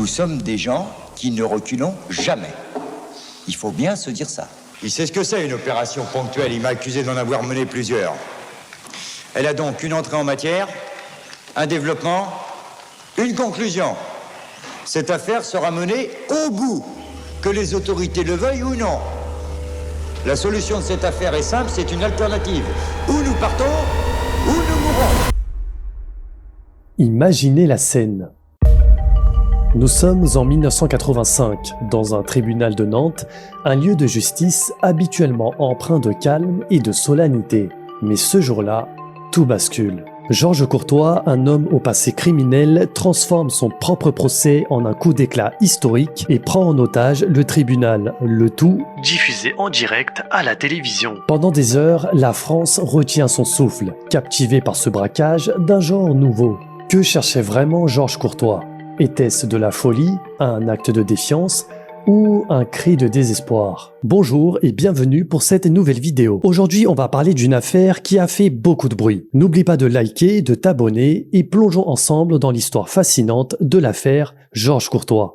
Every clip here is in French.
Nous sommes des gens qui ne reculons jamais. Il faut bien se dire ça. Il sait ce que c'est une opération ponctuelle. Il m'a accusé d'en avoir mené plusieurs. Elle a donc une entrée en matière, un développement, une conclusion. Cette affaire sera menée au bout, que les autorités le veuillent ou non. La solution de cette affaire est simple, c'est une alternative. Ou nous partons, ou nous mourrons. Imaginez la scène. Nous sommes en 1985, dans un tribunal de Nantes, un lieu de justice habituellement empreint de calme et de solennité. Mais ce jour-là, tout bascule. Georges Courtois, un homme au passé criminel, transforme son propre procès en un coup d'éclat historique et prend en otage le tribunal, le tout diffusé en direct à la télévision. Pendant des heures, la France retient son souffle, captivée par ce braquage d'un genre nouveau. Que cherchait vraiment Georges Courtois ? Était-ce de la folie, un acte de défiance ou un cri de désespoir? Bonjour et bienvenue pour cette nouvelle vidéo. Aujourd'hui, on va parler d'une affaire qui a fait beaucoup de bruit. N'oublie pas de liker, de t'abonner et plongeons ensemble dans l'histoire fascinante de l'affaire Georges Courtois.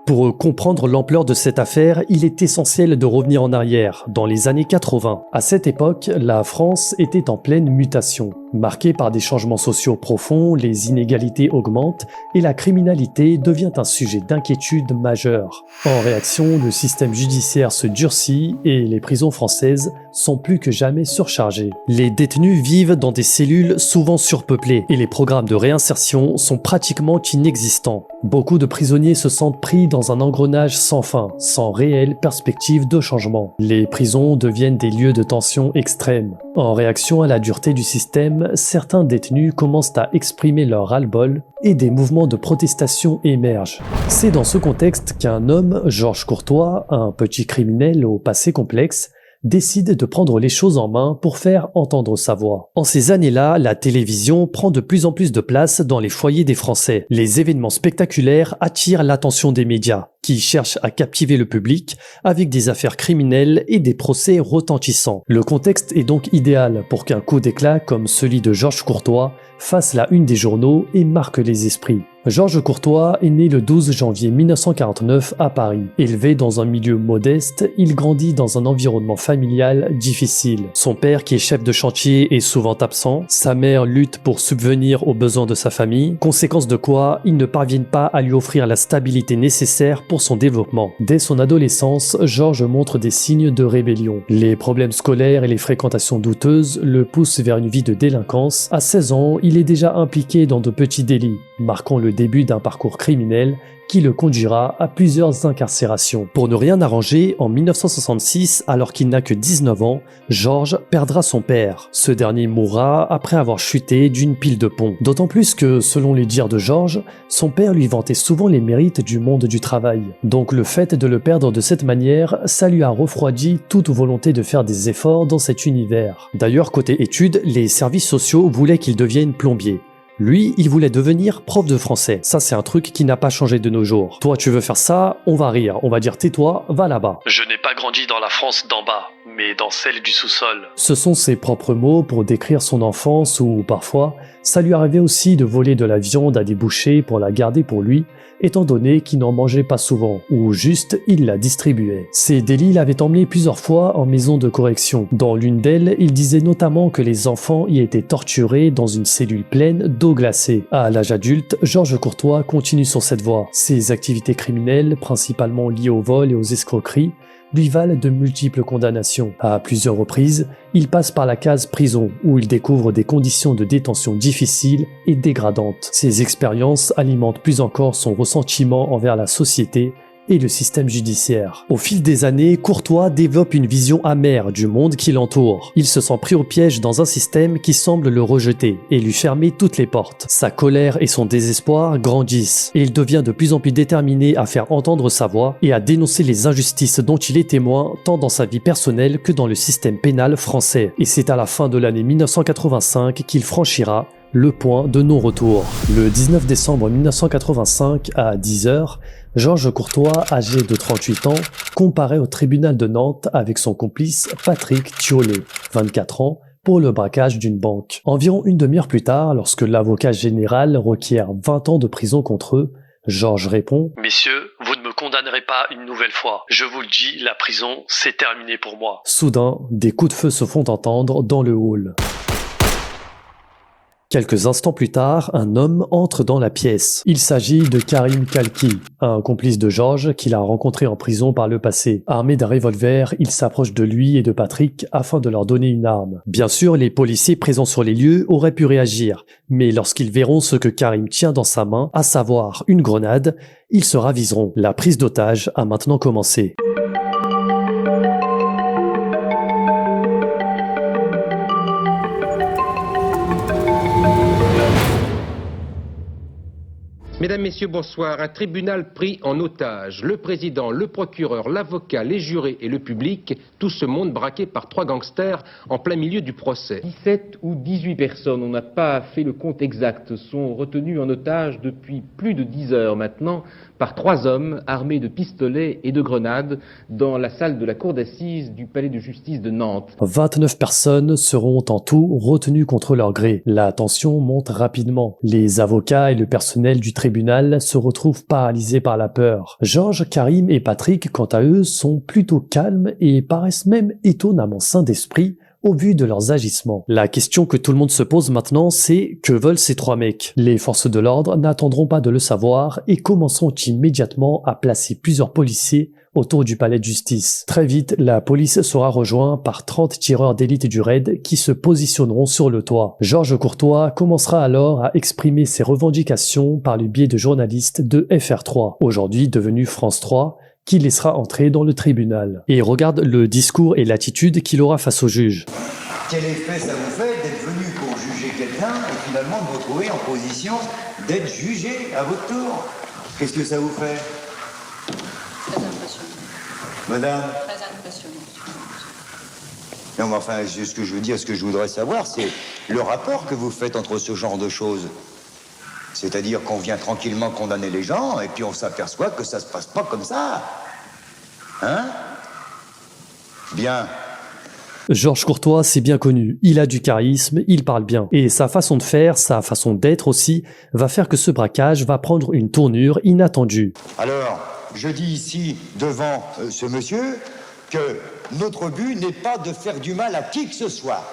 Pour comprendre l'ampleur de cette affaire, il est essentiel de revenir en arrière, dans les années 80. À cette époque, la France était en pleine mutation. Marquée par des changements sociaux profonds, les inégalités augmentent et la criminalité devient un sujet d'inquiétude majeur. En réaction, le système judiciaire se durcit et les prisons françaises sont plus que jamais surchargées. Les détenus vivent dans des cellules souvent surpeuplées et les programmes de réinsertion sont pratiquement inexistants. Beaucoup de prisonniers se sentent pris dans un engrenage sans fin, sans réelle perspective de changement. Les prisons deviennent des lieux de tension extrême. En réaction à la dureté du système, certains détenus commencent à exprimer leur ras-le-bol et des mouvements de protestation émergent. C'est dans ce contexte qu'un homme, Georges Courtois, un petit criminel au passé complexe, décide de prendre les choses en main pour faire entendre sa voix. En ces années-là, la télévision prend de plus en plus de place dans les foyers des Français. Les événements spectaculaires attirent l'attention des médias, qui cherchent à captiver le public avec des affaires criminelles et des procès retentissants. Le contexte est donc idéal pour qu'un coup d'éclat comme celui de Georges Courtois fasse la une des journaux et marque les esprits. Georges Courtois est né le 12 janvier 1949 à Paris. Élevé dans un milieu modeste, il grandit dans un environnement familial difficile. Son père, qui est chef de chantier, est souvent absent. Sa mère lutte pour subvenir aux besoins de sa famille, conséquence de quoi ils ne parviennent pas à lui offrir la stabilité nécessaire pour son développement. Dès son adolescence, Georges montre des signes de rébellion. Les problèmes scolaires et les fréquentations douteuses le poussent vers une vie de délinquance. À 16 ans, il est déjà impliqué dans de petits délits, marquant le début d'un parcours criminel qui le conduira à plusieurs incarcérations. Pour ne rien arranger, en 1966, alors qu'il n'a que 19 ans, Georges perdra son père. Ce dernier mourra après avoir chuté d'une pile de pont. D'autant plus que, selon les dires de Georges, son père lui vantait souvent les mérites du monde du travail. Donc le fait de le perdre de cette manière, ça lui a refroidi toute volonté de faire des efforts dans cet univers. D'ailleurs, côté études, les services sociaux voulaient qu'il devienne plombier. Lui, il voulait devenir prof de français. Ça, c'est un truc qui n'a pas changé de nos jours. Toi, tu veux faire ça, on va rire. On va dire tais-toi, va là-bas. Je n'ai pas grandi dans la France d'en bas, mais dans celle du sous-sol. Ce sont ses propres mots pour décrire son enfance où, parfois, ça lui arrivait aussi de voler de la viande à des bouchers pour la garder pour lui, étant donné qu'il n'en mangeait pas souvent, ou juste il la distribuait. Ces délits l'avaient emmené plusieurs fois en maison de correction. Dans l'une d'elles, il disait notamment que les enfants y étaient torturés dans une cellule pleine d'eau glacée. À l'âge adulte, Georges Courtois continue sur cette voie. Ses activités criminelles, principalement liées au vol et aux escroqueries, lui valent de multiples condamnations. À plusieurs reprises, il passe par la case prison, où il découvre des conditions de détention difficiles et dégradantes. Ces expériences alimentent plus encore son ressentiment envers la société et le système judiciaire. Au fil des années, Courtois développe une vision amère du monde qui l'entoure. Il se sent pris au piège dans un système qui semble le rejeter et lui fermer toutes les portes. Sa colère et son désespoir grandissent et il devient de plus en plus déterminé à faire entendre sa voix et à dénoncer les injustices dont il est témoin tant dans sa vie personnelle que dans le système pénal français. Et c'est à la fin de l'année 1985 qu'il franchira le point de non-retour. Le 19 décembre 1985 à 10h, Georges Courtois, âgé de 38 ans, comparaît au tribunal de Nantes avec son complice Patrick Thiollet, 24 ans, pour le braquage d'une banque. Environ une demi-heure plus tard, lorsque l'avocat général requiert 20 ans de prison contre eux, Georges répond « Messieurs, vous ne me condamnerez pas une nouvelle fois. Je vous le dis, la prison, c'est terminé pour moi. » Soudain, des coups de feu se font entendre dans le hall. Quelques instants plus tard, un homme entre dans la pièce. Il s'agit de Karim Kalki, un complice de Georges qu'il a rencontré en prison par le passé. Armé d'un revolver, il s'approche de lui et de Patrick afin de leur donner une arme. Bien sûr, les policiers présents sur les lieux auraient pu réagir, mais lorsqu'ils verront ce que Karim tient dans sa main, à savoir une grenade, ils se raviseront. La prise d'otage a maintenant commencé. Mesdames, Messieurs, bonsoir. Un tribunal pris en otage. Le président, le procureur, l'avocat, les jurés et le public, tout ce monde braqué par 3 gangsters en plein milieu du procès. 17 ou 18 personnes, on n'a pas fait le compte exact, sont retenues en otage depuis plus de 10 heures maintenant par 3 hommes armés de pistolets et de grenades dans la salle de la cour d'assises du palais de justice de Nantes. 29 personnes seront en tout retenues contre leur gré. La tension monte rapidement. Les avocats et le personnel du tribunal se retrouvent paralysés par la peur. Georges, Karim et Patrick, quant à eux, sont plutôt calmes et paraissent même étonnamment sains d'esprit au vu de leurs agissements. La question que tout le monde se pose maintenant, c'est que veulent ces 3 mecs? Les forces de l'ordre n'attendront pas de le savoir et commenceront immédiatement à placer plusieurs policiers autour du palais de justice. Très vite, la police sera rejointe par 30 tireurs d'élite du raid qui se positionneront sur le toit. Georges Courtois commencera alors à exprimer ses revendications par le biais de journalistes de FR3, aujourd'hui devenu France 3, qui laissera entrer dans le tribunal. Et regarde le discours et l'attitude qu'il aura face au juge. Quel effet ça vous fait d'être venu pour juger quelqu'un et finalement de vous retrouver en position d'être jugé à votre tour? Qu'est-ce que ça vous fait? Très impressionnant. Madame? Très impressionnant. Non, mais enfin, ce que je veux dire, ce que je voudrais savoir, c'est le rapport que vous faites entre ce genre de choses. C'est-à-dire qu'on vient tranquillement condamner les gens et puis on s'aperçoit que ça se passe pas comme ça. Hein? Bien. Georges Courtois, c'est bien connu. Il a du charisme, il parle bien. Et sa façon de faire, sa façon d'être aussi, va faire que ce braquage va prendre une tournure inattendue. Alors, je dis ici, devant ce monsieur, que notre but n'est pas de faire du mal à qui que ce soit.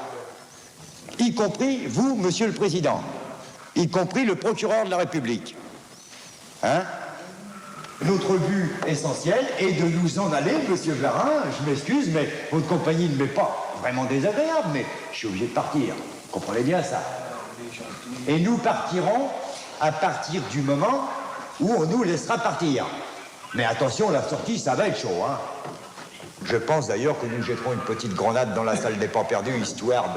Y compris vous, monsieur le président. Y compris le procureur de la République. Hein? Notre but essentiel est de nous en aller, monsieur Varin. Je m'excuse, mais votre compagnie ne m'est pas vraiment désagréable, mais je suis obligé de partir. Vous comprenez bien ça? Et nous partirons à partir du moment où on nous laissera partir. Mais attention, la sortie, ça va être chaud, hein? Je pense d'ailleurs que nous jetterons une petite grenade dans la salle des pas perdus, histoire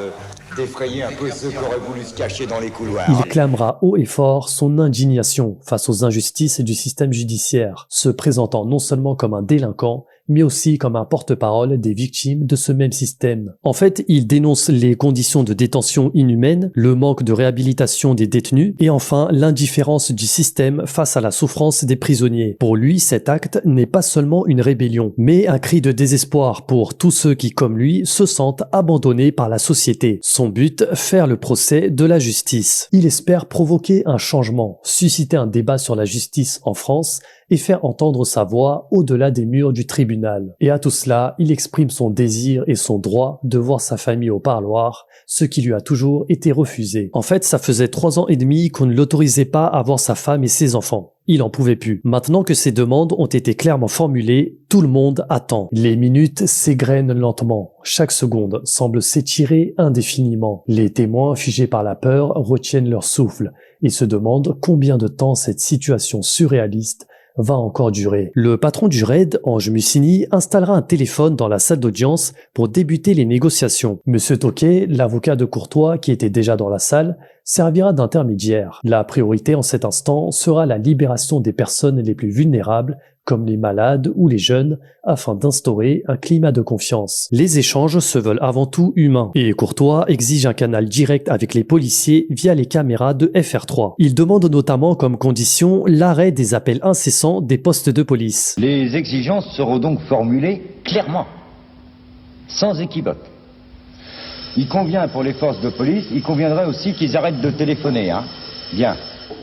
d'effrayer un peu ceux qui auraient voulu se cacher dans les couloirs. Il clamera haut et fort son indignation face aux injustices du système judiciaire, se présentant non seulement comme un délinquant, mais aussi comme un porte-parole des victimes de ce même système. En fait, il dénonce les conditions de détention inhumaines, le manque de réhabilitation des détenus, et enfin l'indifférence du système face à la souffrance des prisonniers. Pour lui, cet acte n'est pas seulement une rébellion, mais un cri de désespoir pour tous ceux qui, comme lui, se sentent abandonnés par la société. Son but, faire le procès de la justice. Il espère provoquer un changement, susciter un débat sur la justice en France et faire entendre sa voix au-delà des murs du tribunal. Et à tout cela, il exprime son désir et son droit de voir sa famille au parloir, ce qui lui a toujours été refusé. En fait, ça faisait 3 ans et demi qu'on ne l'autorisait pas à voir sa femme et ses enfants. Il en pouvait plus. Maintenant que ces demandes ont été clairement formulées, tout le monde attend. Les minutes s'égrènent lentement. Chaque seconde semble s'étirer indéfiniment. Les témoins, figés par la peur, retiennent leur souffle et se demandent combien de temps cette situation surréaliste va encore durer. Le patron du raid, Ange Mussini, installera un téléphone dans la salle d'audience pour débuter les négociations. Monsieur Tauquet, l'avocat de Courtois qui était déjà dans la salle, servira d'intermédiaire. La priorité en cet instant sera la libération des personnes les plus vulnérables comme les malades ou les jeunes, afin d'instaurer un climat de confiance. Les échanges se veulent avant tout humains, et Courtois exige un canal direct avec les policiers via les caméras de FR3. Il demande notamment comme condition l'arrêt des appels incessants des postes de police. Les exigences seront donc formulées clairement, sans équivoque. Il convient pour les forces de police, il conviendrait aussi qu'ils arrêtent de téléphoner, hein. Bien.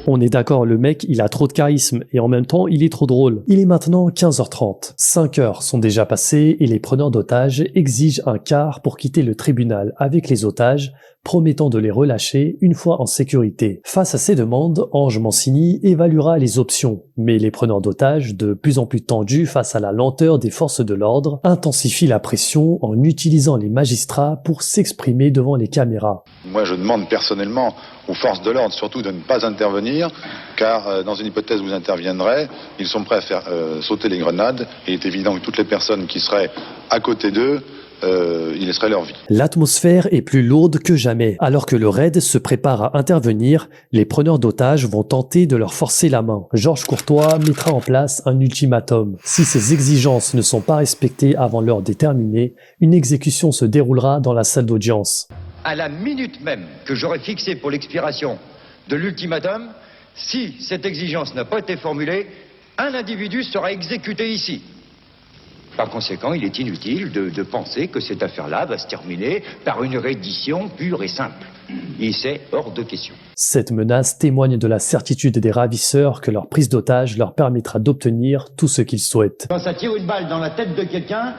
On est d'accord, le mec, il a trop de charisme et en même temps, il est trop drôle. Il est maintenant 15h30. 5 heures sont déjà passées et les preneurs d'otages exigent un quart pour quitter le tribunal avec les otages, promettant de les relâcher une fois en sécurité. Face à ces demandes, Ange Mancini évaluera les options, mais les preneurs d'otages, de plus en plus tendus face à la lenteur des forces de l'ordre, intensifient la pression en utilisant les magistrats pour s'exprimer devant les caméras. Moi, je demande personnellement aux forces de l'ordre surtout de ne pas intervenir, car dans une hypothèse où vous interviendrez, ils sont prêts à faire sauter les grenades, et il est évident que toutes les personnes qui seraient à côté d'eux, ils laisseraient leur vie. L'atmosphère est plus lourde que jamais. Alors que le raid se prépare à intervenir, les preneurs d'otages vont tenter de leur forcer la main. Georges Courtois mettra en place un ultimatum. Si ces exigences ne sont pas respectées avant l'heure déterminée, une exécution se déroulera dans la salle d'audience. À la minute même que j'aurai fixée pour l'expiration de l'ultimatum, si cette exigence n'a pas été formulée, un individu sera exécuté ici. Par conséquent, il est inutile de penser que cette affaire-là va se terminer par une reddition pure et simple. Et c'est hors de question. Cette menace témoigne de la certitude des ravisseurs que leur prise d'otage leur permettra d'obtenir tout ce qu'ils souhaitent. Quand ça tire une balle dans la tête de quelqu'un,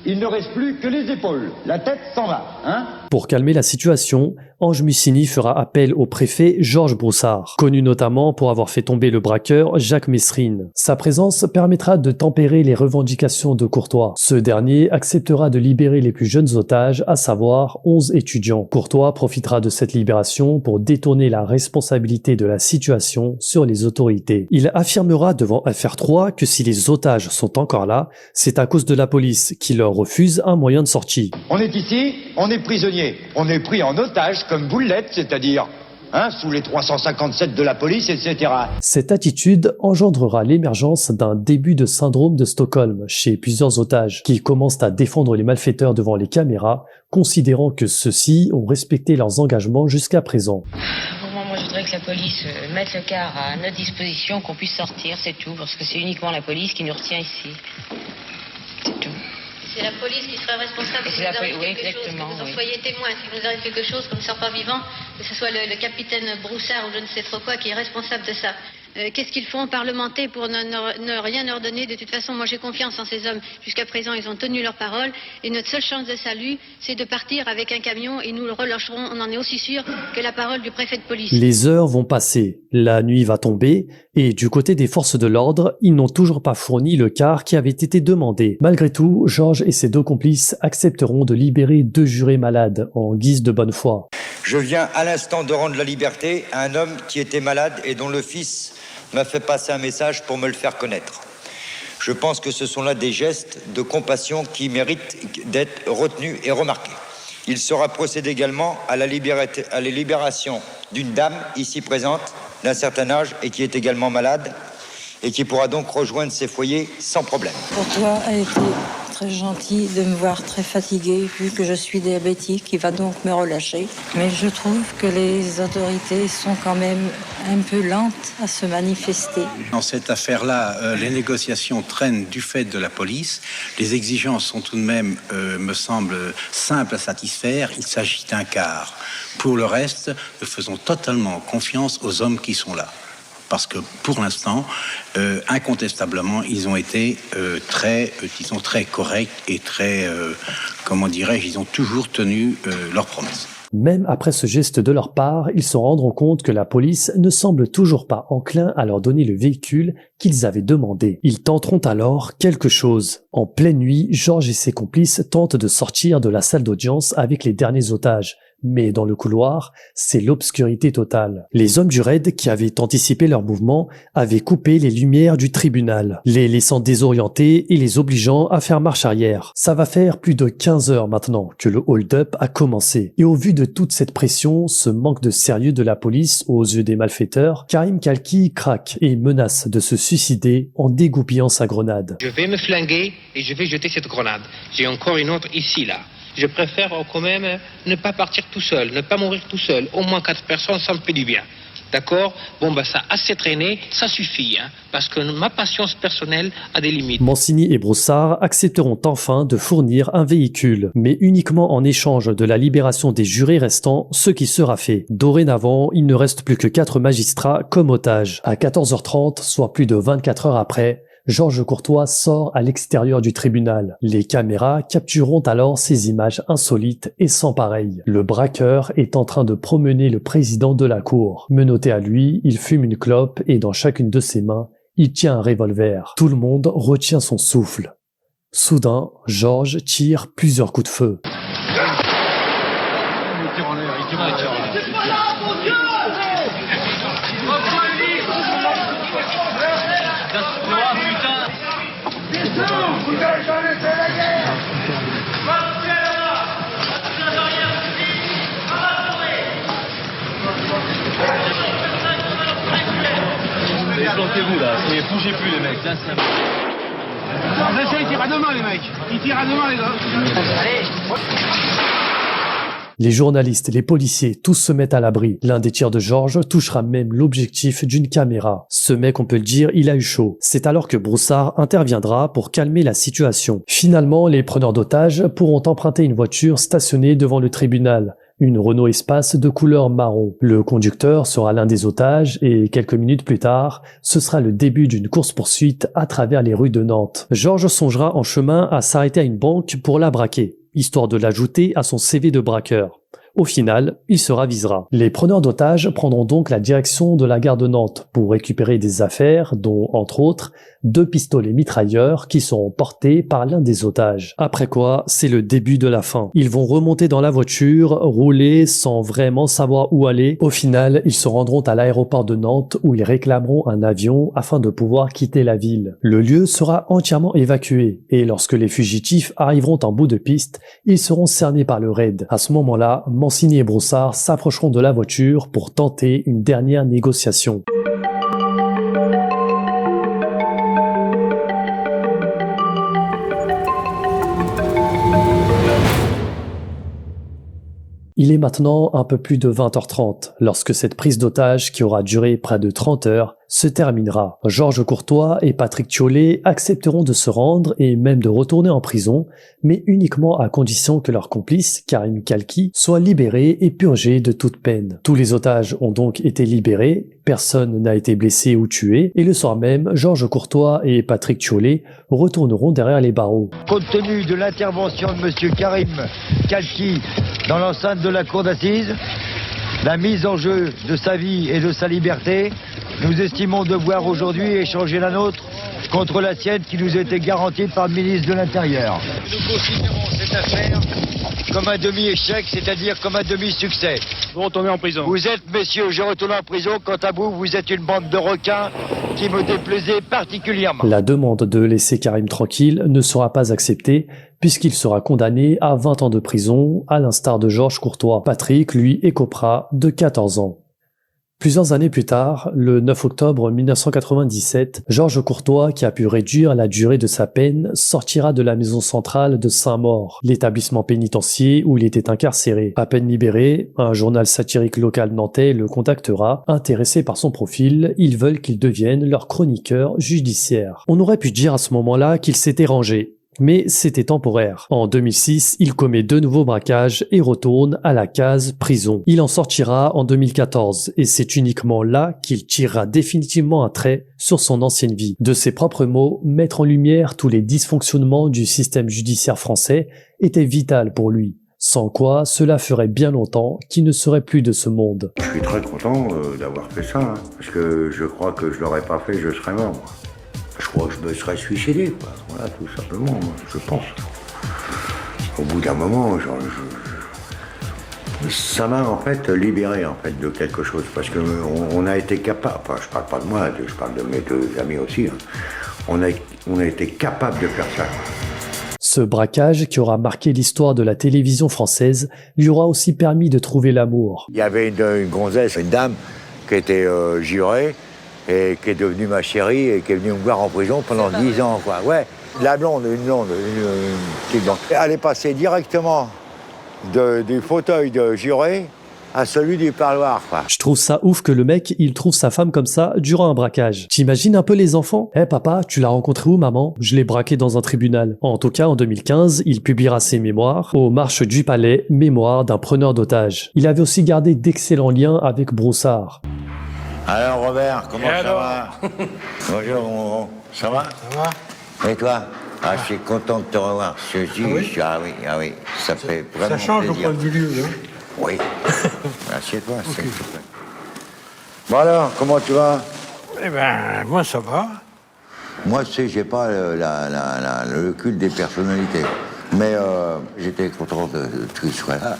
il ne reste plus que les épaules. La tête s'en va, hein ? Pour calmer la situation, Ange Mancini fera appel au préfet Georges Broussard, connu notamment pour avoir fait tomber le braqueur Jacques Messrine. Sa présence permettra de tempérer les revendications de Courtois. Ce dernier acceptera de libérer les plus jeunes otages, à savoir 11 étudiants. Courtois profitera de cette libération pour détourner la responsabilité de la situation sur les autorités. Il affirmera devant FR3 que si les otages sont encore là, c'est à cause de la police qui leur refuse un moyen de sortie. On est ici, on est prisonnier. On est pris en otage comme boulette, c'est-à-dire sous les 357 de la police, etc. Cette attitude engendrera l'émergence d'un début de syndrome de Stockholm chez plusieurs otages qui commencent à défendre les malfaiteurs devant les caméras, considérant que ceux-ci ont respecté leurs engagements jusqu'à présent. Moi, je voudrais que la police mette le quart à notre disposition, qu'on puisse sortir, c'est tout, parce que c'est uniquement la police qui nous retient ici. C'est tout. C'est la police qui serait responsable si vous avez quelque chose, que vous en soyez témoin. Si vous avez quelque chose, comme sort pas vivant, que ce soit le capitaine Broussard ou je ne sais trop quoi qui est responsable de ça. Qu'est-ce qu'ils font parlementer pour ne rien ordonner? De toute façon, moi j'ai confiance en ces hommes. Jusqu'à présent, ils ont tenu leur parole. Et notre seule chance de salut, c'est de partir avec un camion et nous le relâcherons. On en est aussi sûr que la parole du préfet de police. Les heures vont passer, la nuit va tomber, et du côté des forces de l'ordre, ils n'ont toujours pas fourni le quart qui avait été demandé. Malgré tout, Georges et ses deux complices accepteront de libérer 2 jurés malades en guise de bonne foi. Je viens à l'instant de rendre la liberté à un homme qui était malade et dont le fils m'a fait passer un message pour me le faire connaître. Je pense que ce sont là des gestes de compassion qui méritent d'être retenus et remarqués. Il sera procédé également à la libération d'une dame ici présente, d'un certain âge et qui est également malade et qui pourra donc rejoindre ses foyers sans problème. Courtois a été très gentil de me voir très fatiguée vu que je suis diabétique, il va donc me relâcher. Mais je trouve que les autorités sont quand même un peu lentes à se manifester. Dans cette affaire-là, les négociations traînent du fait de la police. Les exigences sont tout de même, me semble, simples à satisfaire. Il s'agit d'un quart. Pour le reste, nous faisons totalement confiance aux hommes qui sont là. Parce que pour l'instant, incontestablement, ils ont été très corrects et très, ils ont toujours tenu leurs promesses. Même après ce geste de leur part, ils se rendront compte que la police ne semble toujours pas enclin à leur donner le véhicule qu'ils avaient demandé. Ils tenteront alors quelque chose. En pleine nuit, Georges et ses complices tentent de sortir de la salle d'audience avec les derniers otages. Mais dans le couloir, c'est l'obscurité totale. Les hommes du raid, qui avaient anticipé leur mouvement, avaient coupé les lumières du tribunal, les laissant désorientés et les obligeant à faire marche arrière. Ça va faire plus de 15 heures maintenant que le hold-up a commencé. Et au vu de toute cette pression, ce manque de sérieux de la police aux yeux des malfaiteurs, Karim Kalki craque et menace de se suicider en dégoupillant sa grenade. Je vais me flinguer et je vais jeter cette grenade. J'ai encore une autre ici, là. Je préfère quand même ne pas partir tout seul, ne pas mourir tout seul. Au moins 4 personnes, ça me fait du bien. D'accord? Bon, ça a assez traîné, ça suffit, hein, parce que ma patience personnelle a des limites. Mancini et Broussard accepteront enfin de fournir un véhicule, mais uniquement en échange de la libération des jurés restants, ce qui sera fait. Dorénavant, il ne reste plus que 4 magistrats comme otages. À 14h30, soit plus de 24 heures après, Georges Courtois sort à l'extérieur du tribunal. Les caméras captureront alors ces images insolites et sans pareil. Le braqueur est en train de promener le président de la cour. Menotté à lui, il fume une clope et dans chacune de ses mains, il tient un revolver. Tout le monde retient son souffle. Soudain, Georges tire plusieurs coups de feu. Plantez-vous là, bougez plus les mecs, là c'est un... Il tire à deux mains les mecs, il tire à deux mains les gars. Allez. Les journalistes, les policiers, tous se mettent à l'abri. L'un des tirs de Georges touchera même l'objectif d'une caméra. Ce mec, on peut le dire, il a eu chaud. C'est alors que Broussard interviendra pour calmer la situation. Finalement, les preneurs d'otages pourront emprunter une voiture stationnée devant le tribunal. Une Renault Espace de couleur marron. Le conducteur sera l'un des otages et quelques minutes plus tard, ce sera le début d'une course-poursuite à travers les rues de Nantes. Georges songera en chemin à s'arrêter à une banque pour la braquer, histoire de l'ajouter à son CV de braqueur. Au final, il se ravisera. Les preneurs d'otages prendront donc la direction de la gare de Nantes pour récupérer des affaires, dont, entre autres, 2 pistolets mitrailleurs qui seront portés par l'un des otages. Après quoi, c'est le début de la fin. Ils vont remonter dans la voiture, rouler sans vraiment savoir où aller. Au final, ils se rendront à l'aéroport de Nantes où ils réclameront un avion afin de pouvoir quitter la ville. Le lieu sera entièrement évacué et lorsque les fugitifs arriveront en bout de piste, ils seront cernés par le raid. À ce moment-là, Mancini et Broussard s'approcheront de la voiture pour tenter une dernière négociation. Il est maintenant un peu plus de 20h30 lorsque cette prise d'otage qui aura duré près de 30 heures se terminera. Georges Courtois et Patrick Thiollet accepteront de se rendre et même de retourner en prison, mais uniquement à condition que leur complice, Karim Kalki, soit libéré et purgé de toute peine. Tous les otages ont donc été libérés, personne n'a été blessé ou tué, et le soir même, Georges Courtois et Patrick Thiollet retourneront derrière les barreaux. Compte tenu de l'intervention de monsieur Karim Kalki dans l'enceinte de la cour d'assises, la mise en jeu de sa vie et de sa liberté, nous estimons devoir aujourd'hui échanger la nôtre contre la sienne qui nous était garantie par le ministre de l'Intérieur. Nous considérons cette affaire comme un demi-échec, c'est-à-dire comme un demi-succès. Vous retournez en prison. Vous êtes, messieurs, je retourne en prison. Quant à vous, vous êtes une bande de requins qui me déplaisait particulièrement. La demande de laisser Karim tranquille ne sera pas acceptée puisqu'il sera condamné à 20 ans de prison, à l'instar de Georges Courtois. Patrick, lui, écopera de 14 ans. Plusieurs années plus tard, le 9 octobre 1997, Georges Courtois, qui a pu réduire la durée de sa peine, sortira de la maison centrale de Saint-Maur, l'établissement pénitentiaire où il était incarcéré. À peine libéré, un journal satirique local nantais le contactera. Intéressé par son profil, ils veulent qu'il devienne leur chroniqueur judiciaire. On aurait pu dire à ce moment-là qu'il s'était rangé. Mais c'était temporaire. En 2006, il commet 2 nouveaux braquages et retourne à la case prison. Il en sortira en 2014 et c'est uniquement là qu'il tirera définitivement un trait sur son ancienne vie. De ses propres mots, mettre en lumière tous les dysfonctionnements du système judiciaire français était vital pour lui. Sans quoi, cela ferait bien longtemps qu'il ne serait plus de ce monde. Je suis très content d'avoir fait ça, parce que je crois que je l'aurais pas fait, je serais mort. Je crois que je me serais suicidé, quoi. Voilà, tout simplement, je pense. Au bout d'un moment, Ça m'a en fait libéré en fait de quelque chose parce que on a été capable, enfin je parle pas de moi, je parle de mes deux amis aussi, hein. On a été capable de faire ça. Ce braquage, qui aura marqué l'histoire de la télévision française, lui aura aussi permis de trouver l'amour. Il y avait une gonzesse, une dame qui était jurée et qui est devenue ma chérie et qui est venue me voir en prison pendant 10 ans, quoi. Ouais, la blonde, une petite blonde. Elle est passée directement du fauteuil de juré à celui du parloir, quoi. Je trouve ça ouf que le mec, il trouve sa femme comme ça durant un braquage. T'imagines un peu les enfants? Papa, tu l'as rencontré où, maman? Je l'ai braqué dans un tribunal. En tout cas, en 2015, il publiera ses mémoires aux Marches du Palais, mémoires d'un preneur d'otages. Il avait aussi gardé d'excellents liens avec Broussard. Alors Robert, comment ça va? Bonjour, mon... ça va? Ça va. Et toi? Je suis content de te revoir. Ah oui, ça fait vraiment plaisir. Ça change au point de vue lieu, hein? Oui. Assieds-toi, s'il te plaît. Bon alors, comment tu vas? Eh ben, moi ça va. Moi, tu sais, j'ai pas le culte des personnalités. Mais j'étais content que tu sois là.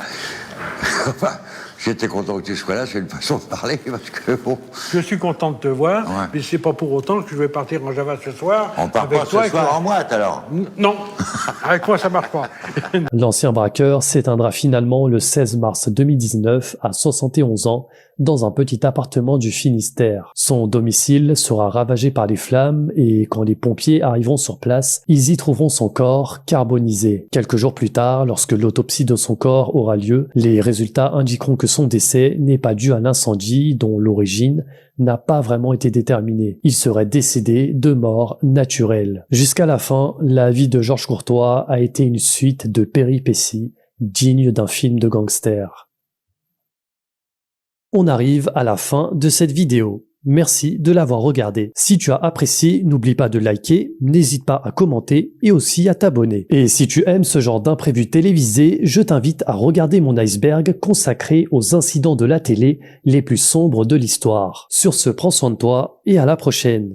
Enfin, j'étais content que tu sois là, c'est une façon de parler, parce que bon... Je suis content de te voir, mais c'est pas pour autant que je vais partir en Java ce soir. On part pas ce soir en moite, alors? Non, avec moi ça marche pas. L'ancien braqueur s'éteindra finalement le 16 mars 2019 à 71 ans dans un petit appartement du Finistère. Son domicile sera ravagé par les flammes et quand les pompiers arriveront sur place, ils y trouveront son corps carbonisé. Quelques jours plus tard, lorsque l'autopsie de son corps aura lieu, les résultats indiqueront que son décès n'est pas dû à l'incendie dont l'origine n'a pas vraiment été déterminée. Il serait décédé de mort naturelle. Jusqu'à la fin, la vie de Georges Courtois a été une suite de péripéties dignes d'un film de gangster. On arrive à la fin de cette vidéo. Merci de l'avoir regardé. Si tu as apprécié, n'oublie pas de liker, n'hésite pas à commenter et aussi à t'abonner. Et si tu aimes ce genre d'imprévu télévisé, je t'invite à regarder mon iceberg consacré aux incidents de la télé les plus sombres de l'histoire. Sur ce, prends soin de toi et à la prochaine.